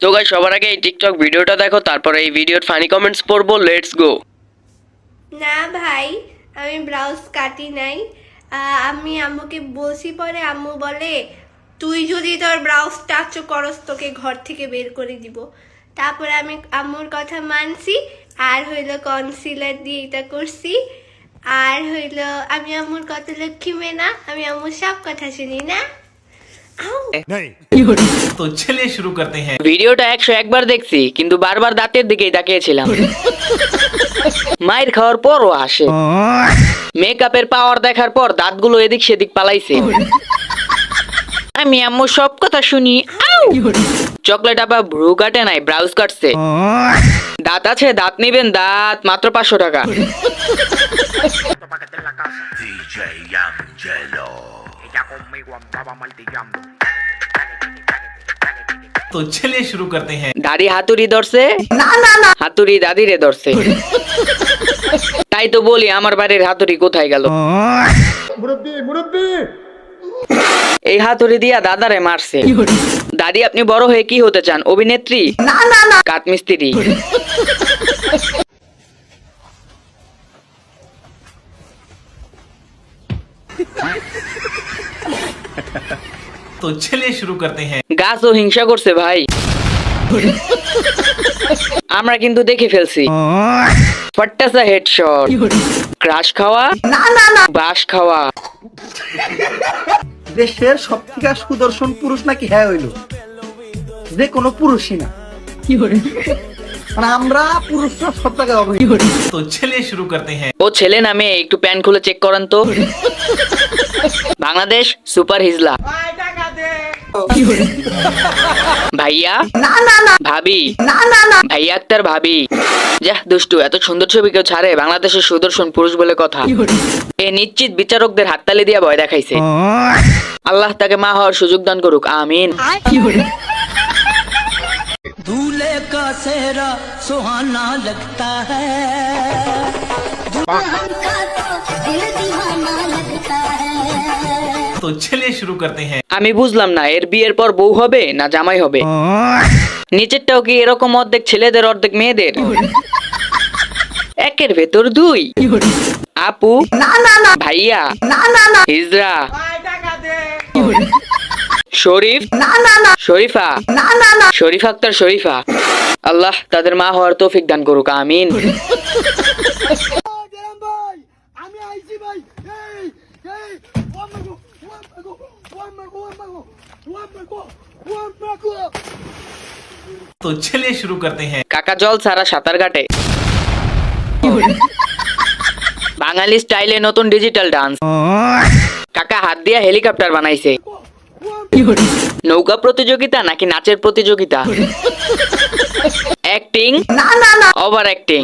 তো গাইস সবার আগে এই টিকটক ভিডিওটা দেখো, তারপরে এই ভিডিওর ফানি কমেন্টস পড়বো। Let's go. না ভাই, আমি ব্লাউজ কাটি নাই। আমি আম্মুকে বলছি, পরে আম্মু বলে তুই যদি তোর ব্লাউজ টাচ করস তোকে ঘর থেকে বের করে দিব। তারপরে আমি আম্মুর কথা মানছি, আর হইলো কনসিলার দিয়ে এটা করছি। আর হইলো আমি আম্মুর কত লক্ষ্মী মেয়ে না, আমি আম্মুর সব কথা শুনি না। तो चलिए शुरू करते हैं। ভিডিওটা 101 বার দেখছি, কিন্তু বারবার দাঁতের দিকেই তাকিয়েছিলাম। মায়ের খাওয়ার পরও আসে। মেকআপের পাওয়ার দেখার পর দাঁতগুলো এদিক সেদিক পালাইছে। আমি আম্মু সব কথা শুনি। চকলেট আবার ভ্রু কাটে নাই, ব্রাউজ কাটছে। দাঁত আছে, দাঁত নিবেন, দাঁত মাত্র 500 টাকা। DJ Angelo. Ella conmigo andaba martillando. तो चलिए शुरू करते हैं। দাদি হাতুড়ি ধরছে, হাতুড়ি দাদিরে ধরছে। তাই তো বলি আমার বাড়ির হাতুড়ি কোথায় গেল। এই হাতুড়ি দিয়া দাদারে মারছে। দাদি আপনি বড় হয়ে কি হতে চান? অভিনেত্রী? কাঠমিস্ত্রি? तो चलिए शुरू करते हैं। গাছও হিংসা করছে ভাই। আমরা কিন্তু দেখে ফেলছি। ফট্টাসা হেডশট, ক্রাশ খাওয়া, বাস খাওয়া। দেশের সবথেকে সুদর্শন পুরুষ নাকি হ্যাঁ হইল, যে কোনো পুরুষই না। মানে আমরা পুরুষরা সব জায়গায় অবহেলিত। तो चलिए शुरू करते हैं। ও ছেলে নামে একটু প্যান খুলে চেক করেন তো। বাংলাদেশ সুপার হিজলা। ভাইয়া, ভাবি, ভাইয়া আক্তার ভাবি। যাহ দুষ্টু, এত সুন্দর ছবি কেউ ছাড়ে? বাংলাদেশের সুদর্শন পুরুষ বলে কথা। এ নিশ্চিত বিচারকদের হাততালি দিয়া ভয় দেখাইছে। আল্লাহ তাকে মা হওয়ার সুযোগ দান করুক, আমিন। दूल्हे का सेहरा सुहाना लगता है, दुल्हन का तो दिल दीवाना लगता है। तो चलिए शुरू करते हैं। আমি বুঝলাম না, এর বিয়ের পর বউ হবে না জামাই হবে? নিচেরটাও কি এরকম অর্ধেক ছেলেদের অর্ধেক মেয়েদের? একের ভেতর দুই। আপু, ভাইয়া, হিজরা, শরীফ, শরীফা, শরীফ আক্তার, শরীফা। আল্লাহ তাদের মা হওয়ার তৌফিক দান করুক, আমিন। तो चलिए शुरू करते हैं। কাকা জল ছাড়া সাঁতার কাটে। বাঙালি স্টাইলে নতুন ডিজিটাল ডান্স। কাকা হাত দিয়া হেলিকপ্টার বানাইছে। নৌকা প্রতিযোগিতা নাকি নাচের প্রতিযোগিতা? Acting, over acting.